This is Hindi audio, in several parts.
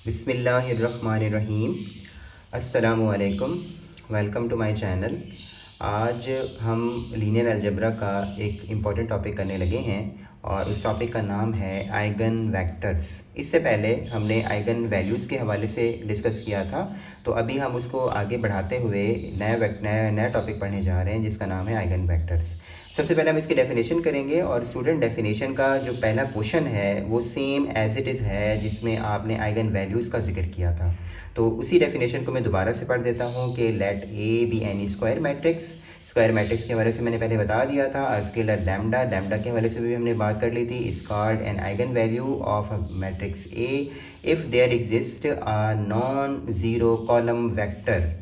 बिस्मिल्लाहिर्रहमानिर्रहीम। अस्सलामुअलैकुम। Welcome to my channel. आज हम लीनियर अलजेब्रा का एक इम्पॉर्टेंट टॉपिक करने लगे हैं और उस टॉपिक का नाम है आइगन वेक्टर्स। इससे पहले हमने आइगन वैल्यूज़ के हवाले से डिस्कस किया था, तो अभी हम उसको आगे बढ़ाते हुए नया टॉपिक पढ़ने जा रहे हैं जिसका नाम है आइगन वेक्टर्स। सबसे पहले हम इसकी डेफिनेशन करेंगे और स्टूडेंट डेफिनेशन का जो पहला क्वेश्चन है वो सेम एज इट इज़ है जिसमें आपने आइगन वैल्यूज़ का जिक्र किया था। तो उसी डेफिनेशन को मैं दोबारा से पढ़ देता हूँ कि let A be any square matrix. Square matrix के हवाले से मैंने पहले बता दिया था। स्केलर लैम्डा के हवाले से भी हमने बात कर ली थी। Is called an eigenvalue of matrix A if there exist a non zero column vector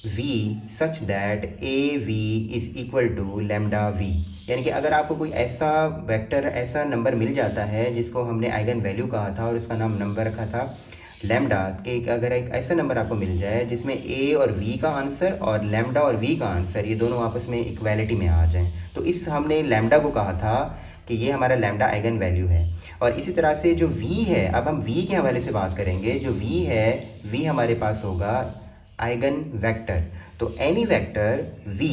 v such that A V is equal to lambda V. यानी कि अगर आपको कोई ऐसा वेक्टर, ऐसा नंबर मिल जाता है जिसको हमने आइगन वैल्यू कहा था और उसका नाम नंबर रखा था लेमडा, कि अगर एक ऐसा नंबर आपको मिल जाए जिसमें ए और वी का आंसर और लेमडा और वी का आंसर ये दोनों आपस में इक्वालिटी में आ जाएं, तो इस हमने लेमडा को कहा था कि ये हमारा लेमडा आइगन वैल्यू है। और इसी तरह से जो v है, अब हम v के हवाले से बात करेंगे। जो v है, v हमारे पास होगा आइगन वेक्टर। तो any vector v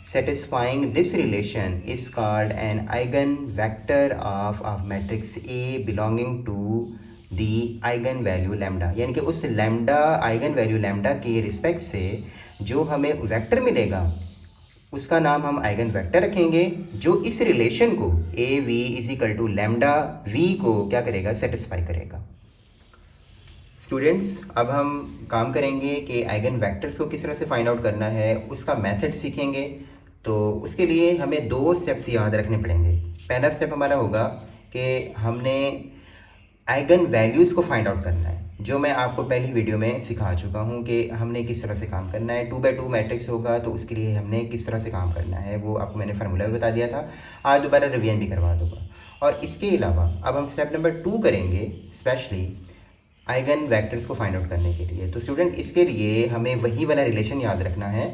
satisfying this relation is called an eigen vector of matrix A belonging to the eigen value lambda। यानी कि उस लैम्डा आइगन वैल्यू लैम्डा के रिस्पेक्ट से जो हमें वेक्टर मिलेगा उसका नाम हम आइगन वेक्टर रखेंगे, जो इस रिलेशन को A we is equal to lambda V को क्या करेगा, सेटिस्फाई करेगा। स्टूडेंट्स, अब हम काम करेंगे कि आइगन वेक्टर्स को किस तरह से फाइंड आउट करना है, उसका मेथड सीखेंगे। तो उसके लिए हमें दो स्टेप्स याद रखने पड़ेंगे। पहला स्टेप हमारा होगा कि हमने आइगन वैल्यूज़ को फाइंड आउट करना है, जो मैं आपको पहली वीडियो में सिखा चुका हूँ कि हमने किस तरह से काम करना है। 2x2 मैट्रिक्स होगा तो उसके लिए हमने किस तरह से काम करना है वो आपको मैंने फार्मूला भी बता दिया था। आज दोबारा रिवीजन भी करवा दूँगा। और इसके अलावा अब हम स्टेप नंबर 2 करेंगे, स्पेशली आइगन वेक्टर्स को फाइंड आउट करने के लिए। तो स्टूडेंट, इसके लिए हमें वही वाला रिलेशन याद रखना है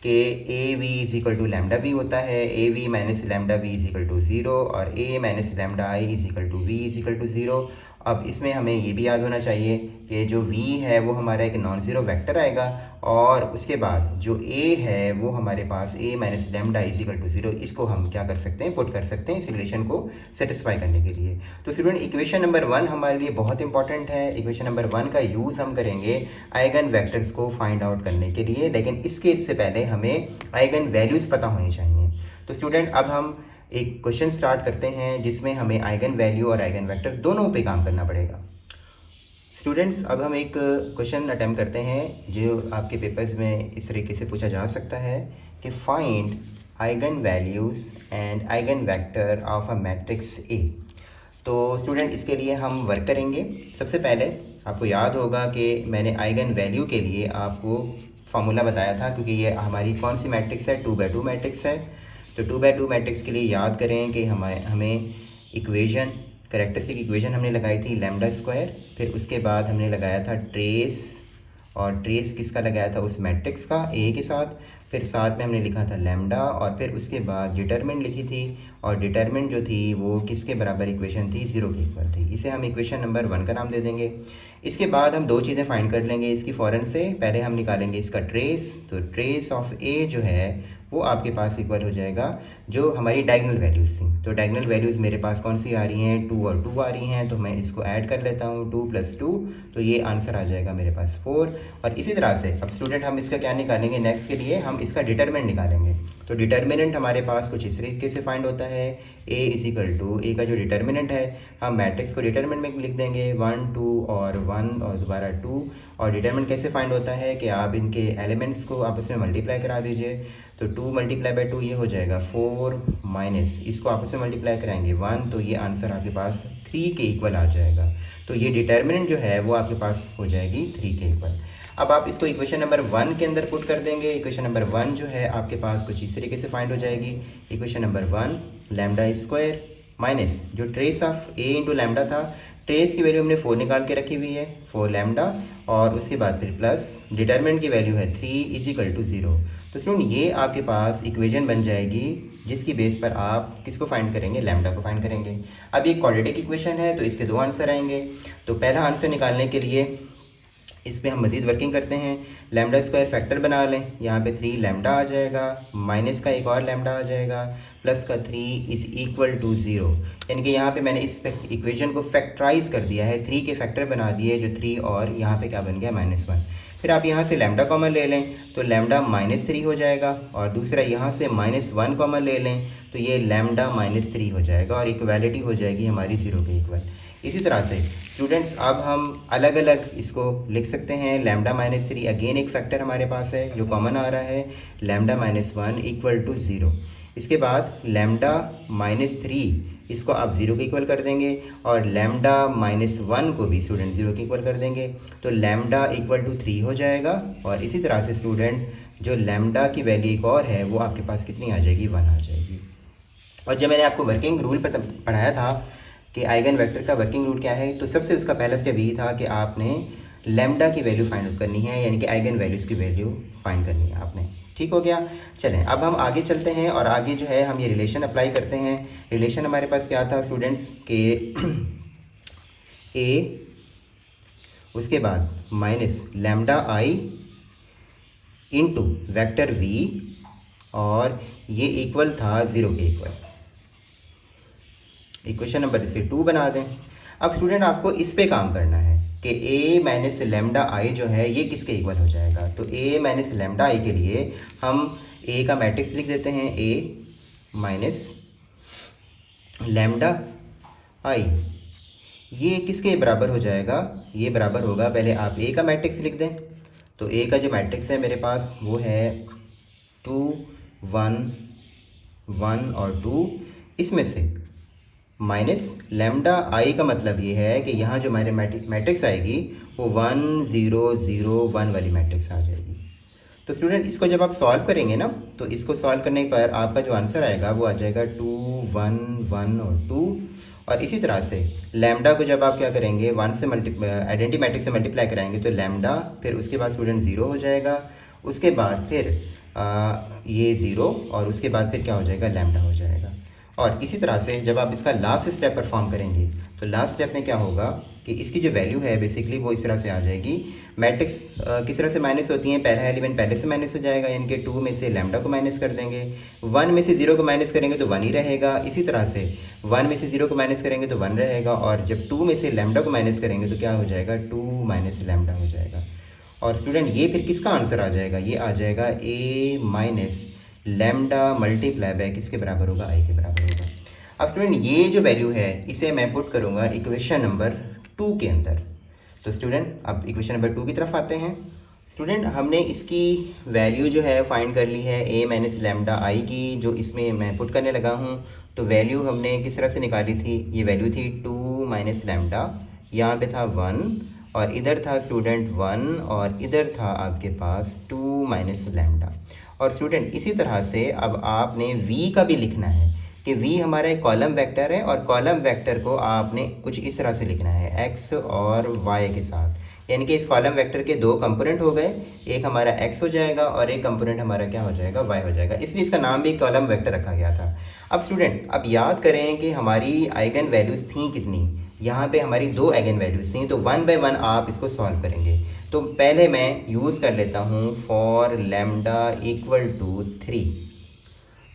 कि A we is equal to lambda v होता है, A v minus lambda v is equal to zero, और A minus lambda I is equal to v is equal to zero. अब इसमें हमें ये भी याद होना चाहिए कि जो v है वो हमारा एक नॉन ज़ीरो वेक्टर आएगा, और उसके बाद जो a है वो हमारे पास a minus lambda is equal to zero. इसको हम क्या कर सकते हैं, पुट कर सकते हैं इस रिलेशन को सेटिस्फाई करने के लिए। तो स्टूडेंट, इक्वेशन नंबर 1 हमारे लिए बहुत इंपॉर्टेंट है। इक्वेशन नंबर 1 का यूज़ हम करेंगे आइगन वेक्टर्स को फाइंड आउट करने के लिए, लेकिन इसके से पहले हमें आइगन वैल्यूज़ पता होनी चाहिए। तो स्टूडेंट, अब हम एक क्वेश्चन स्टार्ट करते हैं जिसमें हमें आइगन वैल्यू और आइगन वेक्टर दोनों पे काम करना पड़ेगा। स्टूडेंट्स, अब हम एक क्वेश्चन अटेम्प्ट करते हैं जो आपके पेपर्स में इस तरीके से पूछा जा सकता है कि find eigen values and eigen vector of a matrix A. तो स्टूडेंट, इसके लिए हम वर्क करेंगे। सबसे पहले आपको याद होगा कि मैंने आइगन वैल्यू के लिए आपको फार्मूला बताया था, क्योंकि ये हमारी कौन सी मैट्रिक्स है, 2x2 मैट्रिक्स है। तो 2x2 मैट्रिक्स के लिए याद करें कि हमें इक्वेशन, कैरेक्टरिस्टिक इक्वेशन हमने लगाई थी लैम्डा स्क्वायर, फिर उसके बाद हमने लगाया था ट्रेस, और ट्रेस किसका लगाया था, उस मैट्रिक्स का ए के साथ, फिर साथ में हमने लिखा था लैम्डा, और फिर उसके बाद डिटरमिनेंट लिखी थी, और डिटरमिनेंट जो थी वो किसके बराबर इक्वेशन थी, 0 के इक्वल थी। इसे हम इक्वेशन नंबर 1 का नाम दे देंगे। इसके बाद हम दो चीज़ें फाइंड कर लेंगे इसकी फ़ौरन से। पहले हम निकालेंगे इसका ट्रेस। तो ट्रेस ऑफ ए जो है वो आपके पास इक्वल हो जाएगा जो हमारी डायगोनल वैल्यूज़ थी। तो डायगोनल वैल्यूज़ मेरे पास कौन सी आ रही हैं, 2 और 2 आ रही हैं, तो मैं इसको ऐड कर लेता हूँ, 2 + 2, तो ये आंसर आ जाएगा मेरे पास 4। और इसी तरह से अब स्टूडेंट हम इसका क्या निकालेंगे, नेक्स्ट के लिए हम इसका डिटरमिनेंट निकालेंगे। तो डिटरमिनेंट हमारे पास कुछ इस तरीके से फाइंड होता है, ए इज इक्वल टू, ए का जो डिटरमिनेंट है हम मैट्रिक्स को डिटरमिनेंट में लिख देंगे 1 2 और 1 और दोबारा 2। और डिटरमिनेंट कैसे फाइंड होता है कि आप इनके एलिमेंट्स को आपस में मल्टीप्लाई करा दीजिए। तो 2 × 2 ये हो जाएगा 4, माइनस इसको आपस में मल्टीप्लाई कराएंगे 1, तो ये आंसर आपके पास 3 के इक्वल आ जाएगा। तो ये डिटरमिनेंट जो है वो आपके पास हो जाएगी 3 के इक्वल। अब आप इसको इक्वेशन नंबर 1 के अंदर पुट कर देंगे। इक्वेशन नंबर 1 जो है आपके पास कुछ इस तरीके से फाइंड हो जाएगी। Equation number 1 lambda square minus जो trace of A into lambda था, ट्रेस की वैल्यू हमने 4 निकाल के रखी हुई है, 4 लैम्डा, और उसके बाद फिर प्लस डिटरमिनेंट की वैल्यू है 3 = 0। तो स्टूडेंट ये आपके पास इक्वेशन बन जाएगी जिसकी बेस पर आप किसको फाइंड करेंगे, लैम्डा को फाइंड करेंगे। अब ये क्वाड्रेटिक इक्वेशन है तो इसके 2 आंसर आएंगे। तो पहला आंसर निकालने के लिए इस पर हम मज़ीद वर्किंग करते हैं। लैम्डा स्क्वायर फैक्टर बना लें, यहाँ पे 3 लैम्डा आ जाएगा, माइनस का एक और लैम्डा आ जाएगा, प्लस का 3 = 0। यानी कि यहाँ पे मैंने इस इक्वेशन को फैक्टराइज कर दिया है, 3 के फैक्टर बना दिए, जो 3 और यहाँ पे क्या बन गया -1। फिर आप यहाँ से लैम्डा कॉमन ले लें तो लैम्डा -3 हो जाएगा, और दूसरा यहाँ से -1 कॉमन ले लें तो ये लैम्डा -3 हो जाएगा, और इक्वालिटी हो जाएगी हमारी 0 के इक्वल। इसी तरह से स्टूडेंट्स अब हम अलग अलग इसको लिख सकते हैं। लैम्डा -3 अगेन एक फैक्टर हमारे पास है जो कॉमन आ रहा है, लैम्डा -1 = 0। इसके बाद लैम्डा -3 इसको आप 0 के इक्वल कर देंगे, और लैम्डा -1 को भी स्टूडेंट 0 के इक्वल कर देंगे, तो लैम्डा = 3 हो जाएगा। और इसी तरह से स्टूडेंट जो लैम्डा की वैल्यू एक और है वो आपके पास कितनी आ जाएगी, 1 आ जाएगी। और जब मैंने आपको वर्किंग रूल पढ़ाया था कि आइगन वेक्टर का वर्किंग रूल क्या है, तो सबसे उसका पहला स्टेप यही था कि आपने लैम्डा की वैल्यू फाइंड आउट करनी है, यानी कि आइगन वैल्यूज़ की वैल्यू फाइंड करनी है आपने। ठीक हो गया। चलें अब हम आगे चलते हैं, और आगे जो है हम ये रिलेशन अप्लाई करते हैं। रिलेशन हमारे पास क्या था स्टूडेंट्स के ए, उसके बाद माइनस लैम्डा आई इंटू वैक्टर वी, और ये इक्वल था 0 के इक्वल। इक्वेशन नंबर इसे 2 बना दें। अब स्टूडेंट आपको इस पे काम करना है कि a माइनस लैम्डा आई जो है ये किसके इक्वल हो जाएगा। तो a माइनस लैम्डा आई के लिए हम a का मैट्रिक्स लिख देते हैं, a माइनस लैम्डा आई, ये किसके बराबर हो जाएगा, ये बराबर होगा, पहले आप a का मैट्रिक्स लिख दें। तो a का जो मैट्रिक्स है मेरे पास वो है 2 1 1 और 2, इसमें से माइनस लैम्डा आई का मतलब ये है कि यहाँ जो हमारे मैट्रिक्स आएगी वो 1 0 0 1 वाली मैट्रिक्स आ जाएगी। तो स्टूडेंट इसको जब आप सॉल्व करेंगे ना, तो इसको सॉल्व करने पर आपका जो आंसर आएगा वो आ जाएगा 2 1 1 और 2। और इसी तरह से लैम्डा को जब आप क्या करेंगे 1 से आइडेंटिटी मैट्रिक्स से मल्टीप्लाई कराएंगे तो लैम्डा, फिर उसके बाद स्टूडेंट 0 हो जाएगा, उसके बाद फिर ये 0, और उसके बाद फिर क्या हो जाएगा, लैम्डा हो जाएगा। और इसी तरह से जब आप इसका लास्ट स्टेप परफॉर्म करेंगे तो लास्ट स्टेप में क्या होगा कि इसकी जो वैल्यू है बेसिकली वो इस तरह से आ जाएगी। मैट्रिक्स किस तरह से माइनस होती हैं, पहला एलिमेंट पहले से माइनस हो जाएगा, यानी कि 2 में से लैम्डा को माइनस कर देंगे, 1 में से 0 को माइनस करेंगे तो 1 ही रहेगा। इसी तरह से 1 में से 0 को माइनस करेंगे तो 1 रहेगा, और जब 2 में से लैम्डा को माइनस करेंगे तो क्या हो जाएगा, 2 माइनस लैम्डा हो जाएगा। और स्टूडेंट ये फिर किसका आंसर आ जाएगा, ये आ जाएगा a minus lambda multiply by किसके बराबर होगा, आई के बराबर होगा। अब स्टूडेंट ये जो वैल्यू है इसे मैं पुट करूँगा इक्वेशन नंबर 2 के अंदर। तो स्टूडेंट अब इक्वेशन नंबर 2 की तरफ आते हैं। स्टूडेंट हमने इसकी वैल्यू जो है फाइंड कर ली है a माइनस लैम्डा आई की, जो इसमें मैं पुट करने लगा हूँ। तो वैल्यू हमने किस तरह से निकाली थी, ये वैल्यू थी 2 माइनस लैम्डा, यहाँ पे था 1, और इधर था स्टूडेंट 1, और इधर था आपके पास 2 माइनस लैम्डा। और स्टूडेंट इसी तरह से अब आपने v का भी लिखना है कि v हमारा एक कॉलम वेक्टर है, और कॉलम वेक्टर को आपने कुछ इस तरह से लिखना है x और y के साथ, यानी कि इस कॉलम वेक्टर के 2 कंपोनेंट हो गए, एक हमारा x हो जाएगा और एक कंपोनेंट हमारा क्या हो जाएगा, y हो जाएगा, इसलिए इसका नाम भी कॉलम वेक्टर रखा गया था। अब स्टूडेंट अब याद करें कि हमारी आइगन वैल्यूज़ थी कितनी, यहाँ पे हमारी 2 आइगन वैल्यूज़ थी, तो 1 बाय 1 आप इसको सॉल्व करेंगे। तो पहले मैं यूज़ कर लेता हूँ फॉर लैम्डा = 3,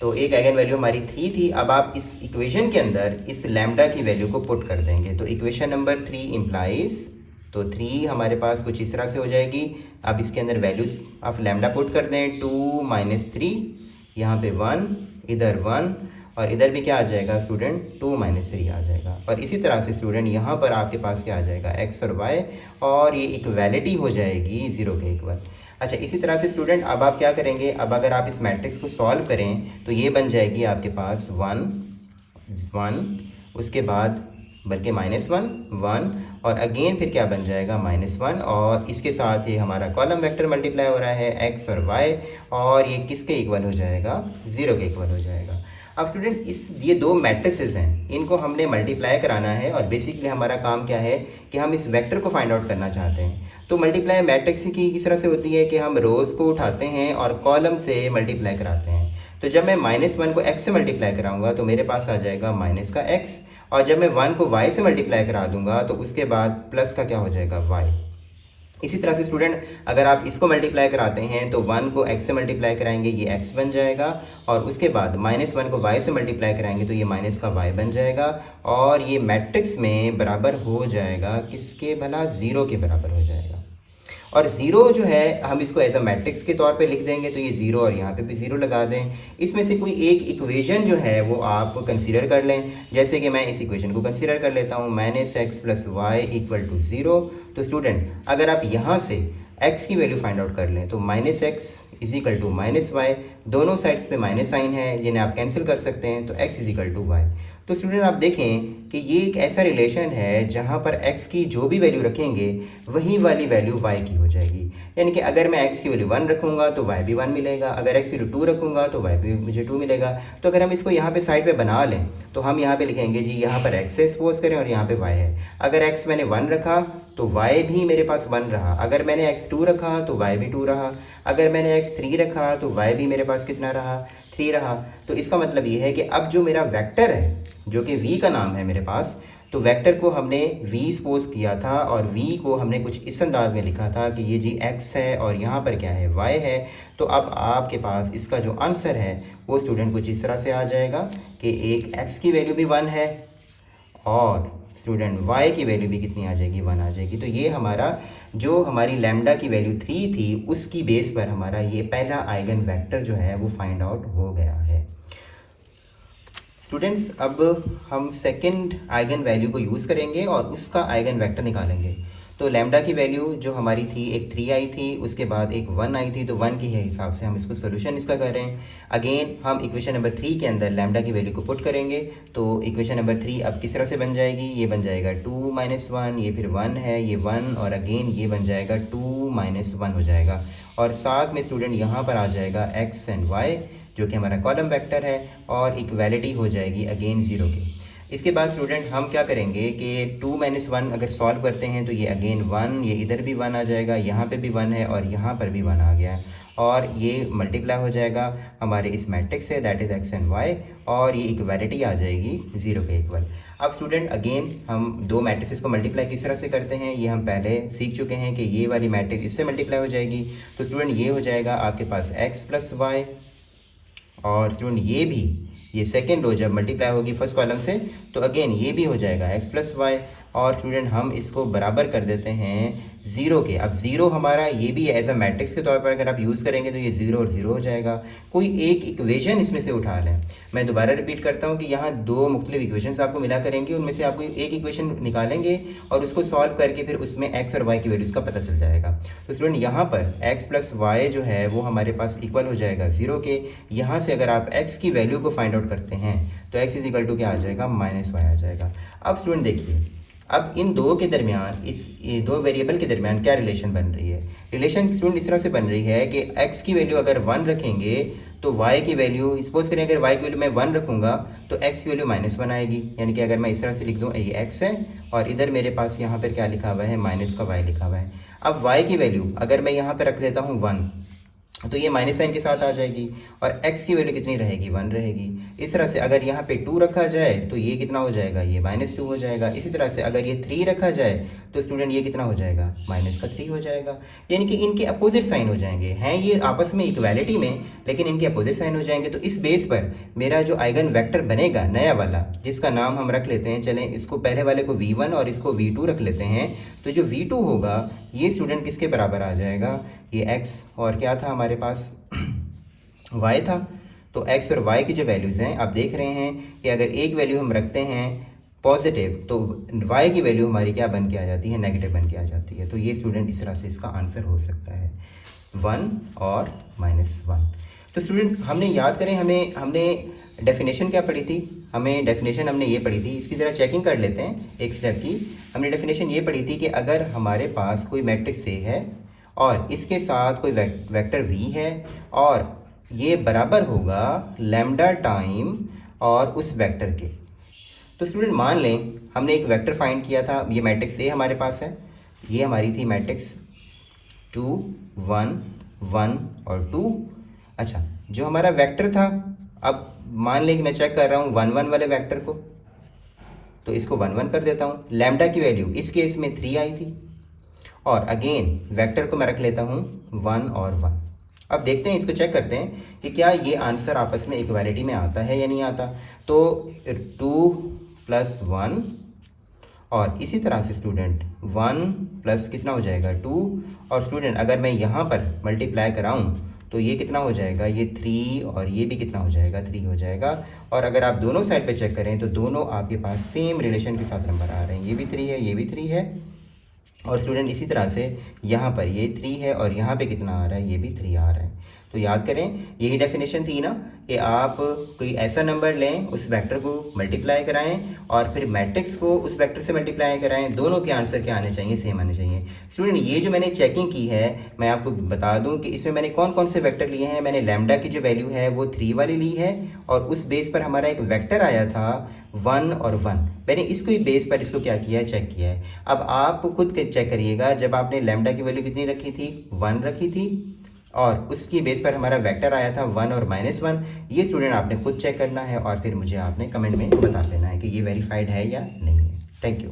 तो एक आइगन वैल्यू हमारी 3 थी। अब आप इस इक्वेशन के अंदर इस लैम्डा की वैल्यू को पुट कर देंगे, तो इक्वेशन नंबर 3 इम्प्लाइज, तो 3 हमारे पास कुछ इस तरह से हो जाएगी। अब इसके अंदर वैल्यूज ऑफ लैम्डा पुट कर दें, 2 माइनस 3, यहाँ पे 1, इधर 1, और इधर भी क्या आ जाएगा स्टूडेंट, 2 माइनस 3 आ जाएगा। और इसी तरह से स्टूडेंट यहाँ पर आपके पास क्या आ जाएगा, x और y, और ये इक्वालिटी हो जाएगी 0 के इक्वल। अच्छा, इसी तरह से स्टूडेंट अब आप क्या करेंगे, अब अगर आप इस मैट्रिक्स को सॉल्व करें तो ये बन जाएगी आपके पास 1 1, उसके बाद बल्कि -1 1, और अगेन फिर क्या बन जाएगा -1, और इसके साथ ये हमारा कॉलम वेक्टर मल्टीप्लाई हो रहा है x और y, और ये किसके इक्वल हो जाएगा, 0 के इक्वल हो जाएगा। अब स्टूडेंट इस ये दो मैट्रिसेस हैं, इनको हमने मल्टीप्लाई कराना है और बेसिकली हमारा काम क्या है कि हम इस वेक्टर को फाइंड आउट करना चाहते हैं। तो मल्टीप्लाई मैट्रिक्स की किस तरह से होती है कि हम रोज़ को उठाते हैं और कॉलम से मल्टीप्लाई कराते हैं। तो जब मैं -1 को x से मल्टीप्लाई कराऊंगा तो मेरे पास आ जाएगा माइनस का x, और जब मैं 1 को y से मल्टीप्लाई करा दूंगा तो उसके बाद प्लस का क्या हो जाएगा y। इसी तरह से स्टूडेंट अगर आप इसको मल्टीप्लाई कराते हैं तो 1 को x से मल्टीप्लाई कराएंगे, ये x बन जाएगा, और उसके बाद -1 को y से मल्टीप्लाई कराएंगे तो ये माइनस का y बन जाएगा, और ये मैट्रिक्स में बराबर हो जाएगा किसके भला, 0 के बराबर हो जाएगा। और 0 जो है हम इसको एज अ मैट्रिक्स के तौर पे लिख देंगे, तो ये 0 और यहाँ पे भी 0 लगा दें। इसमें से कोई एक इक्वेशन जो है वो आप कंसीडर कर लें, जैसे कि मैं इस इक्वेशन को कंसीडर कर लेता हूँ -x + y = 0। तो स्टूडेंट अगर आप यहाँ से x की वैल्यू फाइंड आउट कर लें तो -x = -y, दोनों साइड्स पे माइनस साइन है जिन्हें आप कैंसिल कर सकते हैं, तो x = y। तो स्टूडेंट आप देखें कि ये एक ऐसा रिलेशन है जहाँ पर x की जो भी वैल्यू रखेंगे वही वाली वैल्यू y की हो जाएगी। यानी कि अगर मैं x की वैल्यू 1 रखूँगा तो y भी 1 मिलेगा, अगर x की वैल्यू 2 रखूँगा तो y भी मुझे 2 मिलेगा। तो अगर हम इसको यहाँ पे साइड पे बना लें तो हम यहाँ पे लिखेंगे जी यहाँ पर x है सपोज करें और यहाँ पे y है। अगर x मैंने 1 रखा तो y भी मेरे पास 1 रहा, अगर मैंने x 2 रखा तो y भी 2 रहा, अगर मैंने x 3 रखा तो y भी मेरे पास कितना रहा, 3 रहा। तो इसका मतलब ये है कि अब जो मेरा वेक्टर है जो कि v का नाम है मेरे पास, तो वेक्टर को हमने v सपोज किया था और v को हमने कुछ इस अंदाज में लिखा था कि ये जी x है और यहाँ पर क्या है, y है। तो अब आपके पास इसका जो आंसर है वो स्टूडेंट कुछ इस तरह से आ जाएगा कि एक x की वैल्यू भी 1 है और स्टूडेंट y की वैल्यू भी कितनी आ जाएगी, 1 आ जाएगी। तो ये हमारा जो हमारी लैम्डा की वैल्यू 3 थी उसकी बेस पर हमारा ये पहला आइगन वेक्टर जो है वो फाइंड आउट हो गया है। स्टूडेंट्स अब हम सेकंड आइगन वैल्यू को यूज़ करेंगे और उसका आइगन वेक्टर निकालेंगे। तो लैम्डा की वैल्यू जो हमारी थी एक 3 आई थी, उसके बाद एक 1 आई थी, तो 1 के हिसाब से हम इसको सोल्यूशन इसका कर रहे हैं। अगेन हम इक्वेशन नंबर 3 के अंदर लैम्डा की वैल्यू को पुट करेंगे, तो इक्वेशन नंबर 3 अब किस तरह से बन जाएगी, ये बन जाएगा 2 - 1, ये फिर 1 है, ये 1 और अगेन ये बन जाएगा 2 - 1 हो जाएगा, और साथ में स्टूडेंट यहाँ पर आ जाएगा x एंड y जो कि हमारा कॉलम वेक्टर है और इक्वालिटी हो जाएगी अगेन 0 की। इसके बाद स्टूडेंट हम क्या करेंगे कि 2 - 1 अगर सॉल्व करते हैं तो ये अगेन 1, ये इधर भी 1 आ जाएगा, यहाँ पे भी 1 है और यहाँ पर भी 1 आ गया है, और ये मल्टीप्लाई हो जाएगा हमारे इस मैट्रिक्स से, that is x and y, और ये इक्वालिटी आ जाएगी 0 के इक्वल। अब स्टूडेंट अगेन हम दो मैट्रिसेस को मल्टीप्लाई किस तरह से करते हैं ये हम पहले सीख चुके हैं कि ये वाली मैट्रिक्स इससे मल्टीप्लाई हो जाएगी। तो स्टूडेंट ये हो जाएगा आपके पास x + y, और स्टूडेंट ये भी ये सेकेंड रो जब मल्टीप्लाई होगी फर्स्ट कॉलम से तो अगेन ये भी हो जाएगा x + y, और स्टूडेंट हम इसको बराबर कर देते हैं 0 के। अब 0 हमारा ये भी एज अ मैट्रिक्स के तौर पर अगर आप यूज़ करेंगे तो ये 0 और 0 हो जाएगा। कोई एक इक्वेशन इसमें से उठा लें, मैं दोबारा रिपीट करता हूँ कि यहाँ दो मुख्तलिफ इक्वेशंस आपको मिला करेंगे, उनमें से आपको एक इक्वेशन निकालेंगे और उसको सॉल्व करके फिर उसमें x और y की वैल्यूज़ का पता चल जाएगा। तो स्टूडेंट यहाँ पर x + y जो है वो हमारे पास इक्वल हो जाएगा 0 के। यहाँ से अगर आप x की वैल्यू को फाइंड आउट करते हैं तो x = क्या आ जाएगा, -y आ जाएगा। अब स्टूडेंट देखिए अब इन दो के दरमियान ये दो वेरिएबल के दरमियान क्या रिलेशन बन रही है। रिलेशन स्टूडेंट इस तरह से बन रही है कि x की वैल्यू अगर 1 रखेंगे तो y की वैल्यू सपोज करें अगर y की वैल्यू मैं 1 रखूँगा तो x की वैल्यू -1 आएगी। यानी कि अगर मैं इस तरह से लिख दूँ ये x है और इधर मेरे पास यहाँ पर क्या लिखा हुआ है, माइनस का y लिखा हुआ है। अब y की वैल्यू अगर मैं यहाँ पर रख देता हूँ 1 तो ये माइनस साइन के साथ आ जाएगी और x की वैल्यू कितनी रहेगी, 1 रहेगी। इस तरह से अगर यहाँ पे 2 रखा जाए तो ये कितना हो जाएगा, ये -2 हो जाएगा। इसी तरह से अगर ये 3 रखा जाए तो स्टूडेंट ये कितना हो जाएगा, -3 हो जाएगा। यानी कि इनके अपोजिट साइन हो जाएंगे, हैं ये आपस में इक्वालिटी में लेकिन इनके अपोजिट साइन हो जाएंगे। तो इस बेस पर मेरा जो आइगन वेक्टर बनेगा नया वाला, जिसका नाम हम रख लेते हैं, चलें इसको पहले वाले को v1 और इसको v2 रख लेते हैं। तो जो v2 होगा ये स्टूडेंट किसके बराबर आ जाएगा, ये x और क्या था हमारे पास y था। तो x और y की जो वैल्यूज़ हैं आप देख रहे हैं कि अगर एक वैल्यू हम रखते हैं पॉजिटिव तो y की वैल्यू हमारी क्या बन के आ जाती है, नेगेटिव बन के आ जाती है। तो ये स्टूडेंट इस तरह से इसका आंसर हो सकता है 1 और -1। तो स्टूडेंट हमने याद करें हमने डेफिनेशन क्या पढ़ी थी, हमने ये पढ़ी थी, इसकी ज़रा चेकिंग कर लेते हैं एक स्टेप की। हमने डेफिनेशन ये पढ़ी थी कि अगर हमारे पास कोई मैट्रिक्स A है और इसके साथ कोई वेक्टर V है और ये बराबर होगा लैम्डा टाइम और उस वेक्टर के। तो स्टूडेंट मान लें हमने एक वेक्टर फाइंड किया था, ये मैट्रिक्स ए हमारे पास है, ये हमारी थी मैट्रिक्स 2 1 1 और 2। अच्छा, जो हमारा वेक्टर था, अब मान लें कि मैं चेक कर रहा हूँ 1 1 वाले वेक्टर को, तो इसको 1 1 कर देता हूँ। लैम्डा की वैल्यू इस केस में 3 आई थी, और अगेन वेक्टर को मैं रख लेता हूँ 1 और 1। अब देखते हैं, इसको चेक करते हैं कि क्या ये आंसर आपस में इक्वालिटी में आता है या नहीं आता। तो 2 + 1, और इसी तरह से स्टूडेंट 1 प्लस कितना हो जाएगा 2, और स्टूडेंट अगर मैं यहाँ पर मल्टीप्लाई कराऊँ तो ये कितना हो जाएगा, ये 3, और ये भी कितना हो जाएगा, 3 हो जाएगा। और अगर आप दोनों साइड पे चेक करें तो दोनों आपके पास सेम रिलेशन के साथ नंबर आ रहे हैं, ये भी 3 है, ये भी 3 है। और स्टूडेंट इसी तरह से यहाँ पर ये 3 है, और यहाँ पे कितना आ रहा है, ये भी 3 आ रहा है। तो याद करें, यही डेफिनेशन थी ना कि आप कोई ऐसा नंबर लें, उस वेक्टर को मल्टीप्लाई कराएं, और फिर मैट्रिक्स को उस वेक्टर से मल्टीप्लाई कराएं, दोनों के आंसर क्या आने चाहिए, सेम आने चाहिए। स्टूडेंट ये जो मैंने चेकिंग की है, मैं आपको बता दूं कि इसमें मैंने कौन कौन से वेक्टर लिए हैं। मैंने लैम्डा की जो वैल्यू है वो 3 वाली ली है, और उस बेस पर हमारा एक वेक्टर आया था 1 और 1, मैंने इसको ही बेस पर इसको क्या किया है, चेक किया है। अब आप खुद चेक करिएगा, जब आपने लैम्डा की वैल्यू कितनी रखी थी, 1 रखी थी, और उसकी बेस पर हमारा वेक्टर आया था 1 और -1। ये स्टूडेंट आपने खुद चेक करना है, और फिर मुझे आपने कमेंट में बता देना है कि ये वेरीफाइड है या नहीं है। Thank you.